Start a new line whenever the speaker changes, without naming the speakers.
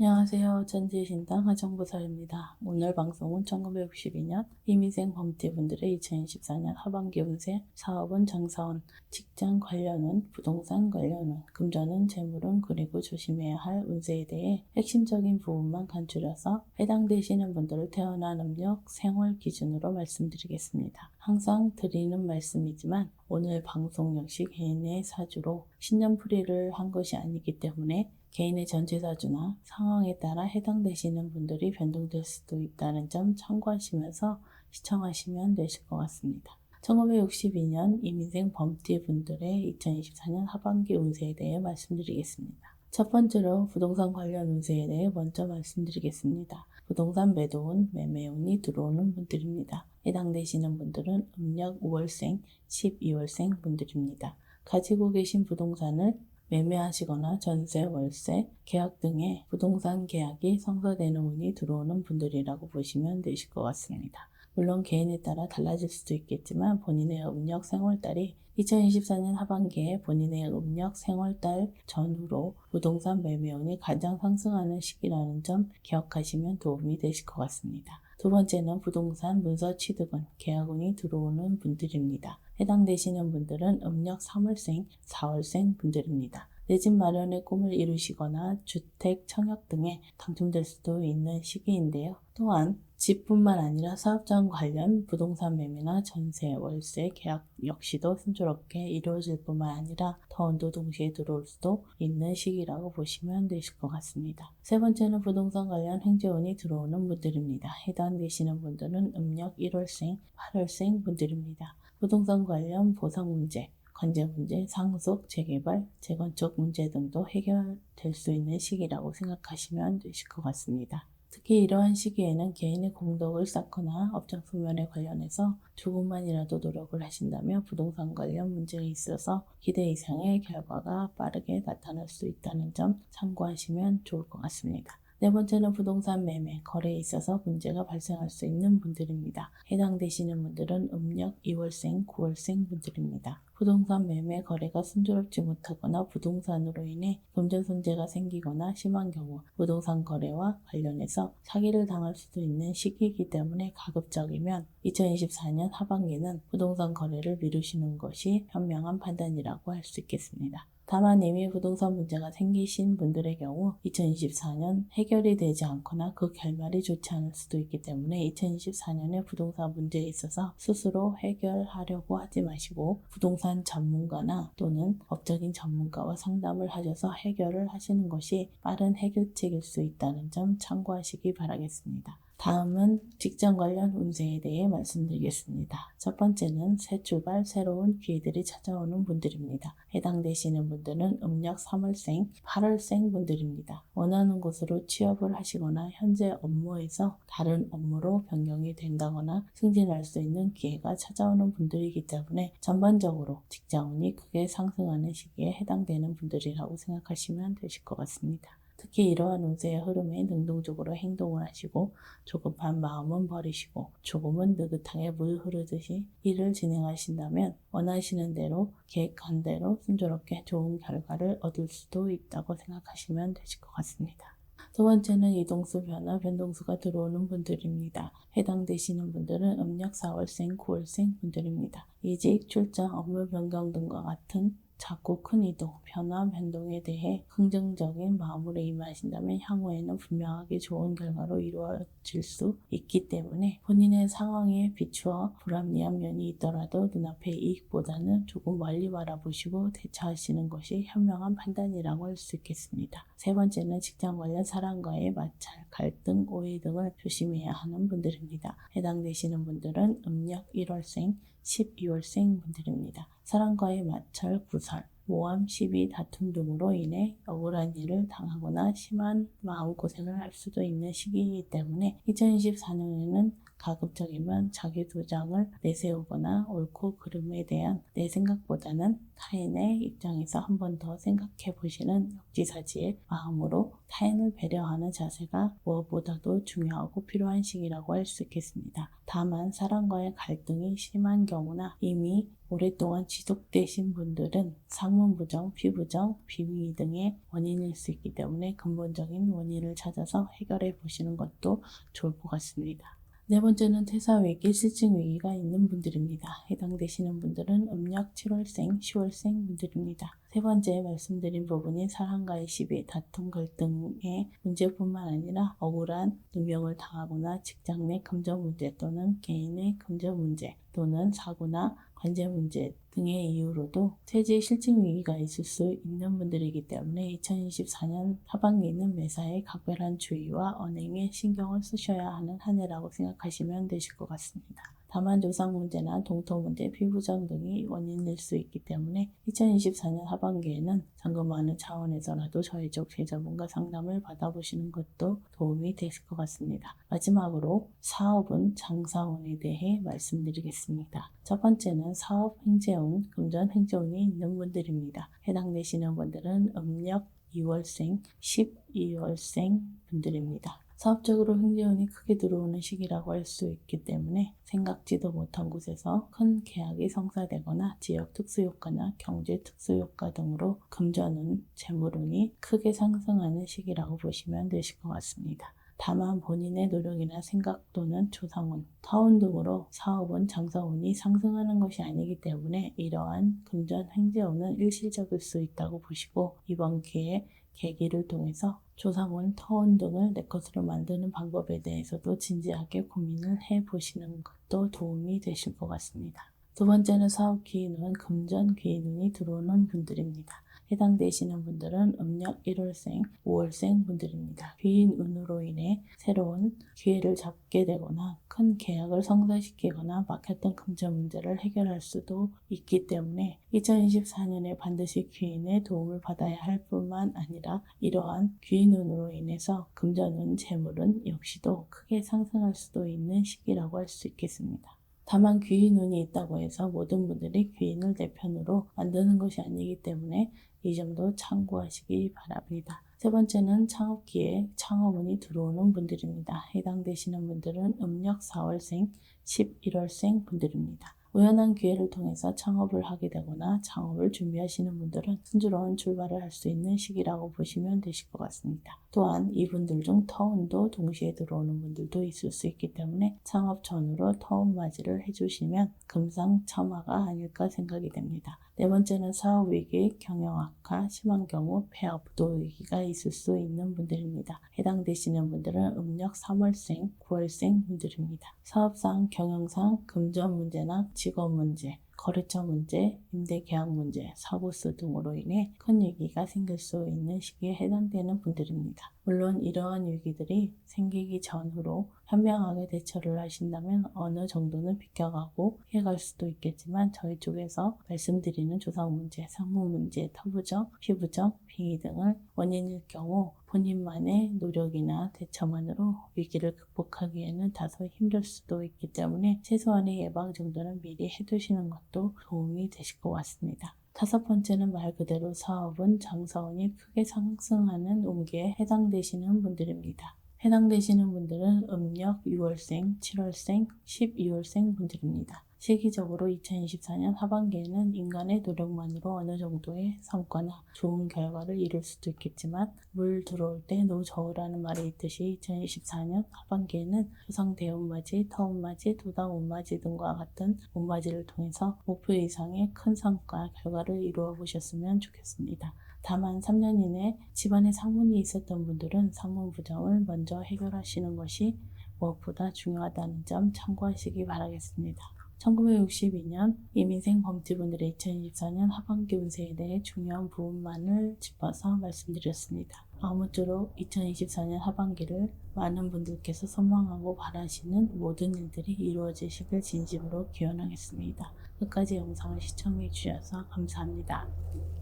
안녕하세요. 천지신당 하정부사입니다. 오늘 방송은 1962년 이민생 범띠분들의 2024년 하반기 운세, 사업은 장사운, 직장 관련운, 부동산 관련운, 금전운, 재물운, 그리고 조심해야 할 운세에 대해 핵심적인 부분만 간추려서 해당되시는 분들을 태어난 음력, 생월 기준으로 말씀드리겠습니다. 항상 드리는 말씀이지만 오늘 방송 역시 개인의 사주로 신년풀이를 한 것이 아니기 때문에 개인의 전체 사주나 상황에 따라 해당되시는 분들이 변동될 수도 있다는 점 참고하시면서 시청하시면 되실 것 같습니다. 1962년 이민생 범띠 분들의 2024년 하반기 운세에 대해 말씀드리겠습니다. 첫 번째로 부동산 관련 운세에 대해 먼저 말씀드리겠습니다. 부동산 매도운, 매매운이 들어오는 분들입니다. 해당되시는 분들은 음력 5월생, 12월생 분들입니다. 가지고 계신 부동산을 매매하시거나 전세, 월세, 계약 등의 부동산 계약이 성사되는 운이 들어오는 분들이라고 보시면 되실 것 같습니다. 물론 개인에 따라 달라질 수도 있겠지만 본인의 음력 생월달이 2024년 하반기에 본인의 음력 생월달 전후로 부동산 매매운이 가장 상승하는 시기라는 점 기억하시면 도움이 되실 것 같습니다. 두 번째는 부동산 문서 취득은 계약운이 들어오는 분들입니다. 해당되시는 분들은 음력 3월생, 4월생 분들입니다. 내 집 마련의 꿈을 이루시거나 주택, 청약 등에 당첨될 수도 있는 시기인데요. 또한 집뿐만 아니라 사업장 관련 부동산 매매나 전세, 월세, 계약 역시도 순조롭게 이루어질 뿐만 아니라 더운도 동시에 들어올 수도 있는 시기라고 보시면 되실 것 같습니다. 세 번째는 부동산 관련 행재운이 들어오는 분들입니다. 해당되시는 분들은 음력 1월생, 8월생 분들입니다. 부동산 관련 보상 문제, 관제 문제, 상속, 재개발, 재건축 문제 등도 해결될 수 있는 시기라고 생각하시면 되실 것 같습니다. 특히 이러한 시기에는 개인의 공덕을 쌓거나 업장 소멸에 관련해서 조금만이라도 노력을 하신다면 부동산 관련 문제에 있어서 기대 이상의 결과가 빠르게 나타날 수 있다는 점 참고하시면 좋을 것 같습니다. 네 번째는 부동산 매매, 거래에 있어서 문제가 발생할 수 있는 분들입니다. 해당되시는 분들은 음력 2월생, 9월생 분들입니다. 부동산 매매 거래가 순조롭지 못하거나 부동산으로 인해 금전 손재가 생기거나 심한 경우 부동산 거래와 관련해서 사기를 당할 수도 있는 시기이기 때문에 가급적이면 2024년 하반기는 부동산 거래를 미루시는 것이 현명한 판단이라고 할 수 있겠습니다. 다만 이미 부동산 문제가 생기신 분들의 경우 2024년 해결이 되지 않거나 그 결말이 좋지 않을 수도 있기 때문에 2024년에 부동산 문제에 있어서 스스로 해결하려고 하지 마시고 부동산 전문가나 또는 법적인 전문가와 상담을 하셔서 해결을 하시는 것이 빠른 해결책일 수 있다는 점 참고하시기 바라겠습니다. 다음은 직장 관련 운세에 대해 말씀드리겠습니다. 첫 번째는 새 출발, 새로운 기회들이 찾아오는 분들입니다. 해당되시는 분들은 음력 3월생, 8월생 분들입니다. 원하는 곳으로 취업을 하시거나 현재 업무에서 다른 업무로 변경이 된다거나 승진할 수 있는 기회가 찾아오는 분들이기 때문에 전반적으로 직장운이 크게 상승하는 시기에 해당되는 분들이라고 생각하시면 되실 것 같습니다. 특히 이러한 운세의 흐름에 능동적으로 행동을 하시고 조급한 마음은 버리시고 조금은 느긋하게 물 흐르듯이 일을 진행하신다면 원하시는 대로 계획한 대로 순조롭게 좋은 결과를 얻을 수도 있다고 생각하시면 되실 것 같습니다. 두 번째는 이동수 변화 변동수가 들어오는 분들입니다. 해당되시는 분들은 음력 4월생, 9월생 분들입니다. 이직, 출장, 업무 변경 등과 같은 작고 큰 이동, 변화, 변동에 대해 긍정적인 마음으로 임하신다면 향후에는 분명하게 좋은 결과로 이루어질 수 있기 때문에 본인의 상황에 비추어 불합리한 면이 있더라도 눈앞의 이익보다는 조금 멀리 바라보시고 대처하시는 것이 현명한 판단이라고 할 수 있겠습니다. 세 번째는 직장 관련 사람과의 마찰, 갈등, 오해 등을 조심해야 하는 분들입니다. 해당되시는 분들은 음력 1월생, 12월생 분들입니다. 사람과의 마찰, 구설, 모함, 시비, 다툼 등으로 인해 억울한 일을 당하거나 심한 마음고생을 할 수도 있는 시기이기 때문에 2024년에는 가급적이면 자기 주장을 내세우거나 옳고 그름에 대한 내 생각보다는 타인의 입장에서 한 번 더 생각해 보시는 역지사지의 마음으로 타인을 배려하는 자세가 무엇보다도 중요하고 필요한 시기라고 할 수 있겠습니다. 다만 사람과의 갈등이 심한 경우나 이미 오랫동안 지속되신 분들은 상문 부정, 피부정, 비위 등의 원인일 수 있기 때문에 근본적인 원인을 찾아서 해결해 보시는 것도 좋을 것 같습니다. 네 번째는 퇴사위기, 실직위기가 있는 분들입니다. 해당되시는 분들은 음력 7월생, 10월생 분들입니다. 세 번째 말씀드린 부분이 사람과의 시비, 다툼, 갈등의 문제뿐만 아니라 억울한 누명을 당하거나 직장 내 금전 문제 또는 개인의 금전 문제 또는 사고나 관제 문제 등의 이유로도 퇴직 실직 위기가 있을 수 있는 분들이기 때문에 2024년 하반기는 매사에 각별한 주의와 언행에 신경을 쓰셔야 하는 한 해라고 생각하시면 되실 것 같습니다. 다만 조상 문제나 동토 문제, 피부정 등이 원인일 수 있기 때문에 2024년 하반기에는 점검하는 차원에서라도 저희 쪽 제자분과 상담을 받아보시는 것도 도움이 되실 것 같습니다. 마지막으로 사업운, 장사운에 대해 말씀드리겠습니다. 첫 번째는 사업 행재운, 금전 행재운이 있는 분들입니다. 해당되시는 분들은 음력 2월생, 12월생 분들입니다. 사업적으로 행재운이 크게 들어오는 시기라고 할 수 있기 때문에 생각지도 못한 곳에서 큰 계약이 성사되거나 지역 특수효과나 경제 특수효과 등으로 금전운, 재물운이 크게 상승하는 시기라고 보시면 되실 것 같습니다. 다만 본인의 노력이나 생각 또는 조상운, 타운 등으로 사업운, 장사운이 상승하는 것이 아니기 때문에 이러한 금전 행재운은 일시적일 수 있다고 보시고 이번 기회에 계기를 통해서 조상운, 터운 등을 내 것으로 만드는 방법에 대해서도 진지하게 고민을 해보시는 것도 도움이 되실 것 같습니다. 두 번째는 사업 기인운, 금전 기인운이 들어오는 분들입니다. 해당되시는 분들은 음력 1월생, 5월생 분들입니다. 귀인운으로 인해 새로운 기회를 잡게 되거나 큰 계약을 성사시키거나 막혔던 금전 문제를 해결할 수도 있기 때문에 2024년에 반드시 귀인의 도움을 받아야 할 뿐만 아니라 이러한 귀인운으로 인해서 금전운, 재물운 역시도 크게 상승할 수도 있는 시기라고 할 수 있겠습니다. 다만 귀인운이 있다고 해서 모든 분들이 귀인을 내 편으로 만드는 것이 아니기 때문에 이 점도 참고하시기 바랍니다. 세 번째는 창업기에 창업운이 들어오는 분들입니다. 해당되시는 분들은 음력 4월생, 11월생 분들입니다. 우연한 기회를 통해서 창업을 하게 되거나 창업을 준비하시는 분들은 순조로운 출발을 할 수 있는 시기라고 보시면 되실 것 같습니다. 또한 이분들 중 터운도 동시에 들어오는 분들도 있을 수 있기 때문에 창업 전후로 터운 맞이를 해주시면 금상첨화가 아닐까 생각이 됩니다. 네 번째는 사업위기, 경영악화, 심한 경우 폐업, 부도위기가 있을 수 있는 분들입니다. 해당되시는 분들은 음력 3월생, 9월생 분들입니다. 사업상, 경영상, 금전 문제나 직업 문제, 거래처 문제, 임대 계약 문제, 사고수 등으로 인해 큰 위기가 생길 수 있는 시기에 해당되는 분들입니다. 물론 이러한 위기들이 생기기 전후로 현명하게 대처를 하신다면 어느 정도는 비껴가고 피해갈 수도 있겠지만 저희 쪽에서 말씀드리는 조상 문제, 상무 문제, 터부정, 피부정, 빙의 등을 원인일 경우 본인만의 노력이나 대처만으로 위기를 극복하기에는 다소 힘들 수도 있기 때문에 최소한의 예방 정도는 미리 해두시는 것도 도움이 되실 것 같습니다. 다섯 번째는 말 그대로 사업은 장사운이 크게 상승하는 운기에 해당되시는 분들입니다. 해당되시는 분들은 음력 6월생, 7월생, 12월생 분들입니다. 시기적으로 2024년 하반기에는 인간의 노력만으로 어느 정도의 성과나 좋은 결과를 이룰 수도 있겠지만 물 들어올 때 노저우라는 말이 있듯이 2024년 하반기에는 조상 대운맞이, 터운맞이, 도당운맞이 등과 같은 운맞이를 통해서 목표 이상의 큰 성과, 결과를 이루어 보셨으면 좋겠습니다. 다만 3년 이내 집안에 상문이 있었던 분들은 상문 부정을 먼저 해결하시는 것이 무엇보다 중요하다는 점 참고하시기 바라겠습니다. 1962년 이민생 범티분들의 2024년 하반기 운세에 대해 중요한 부분만을 짚어서 말씀드렸습니다. 아무쪼록 2024년 하반기를 많은 분들께서 소망하고 바라시는 모든 일들이 이루어지시길 진심으로 기원하겠습니다. 끝까지 영상을 시청해 주셔서 감사합니다.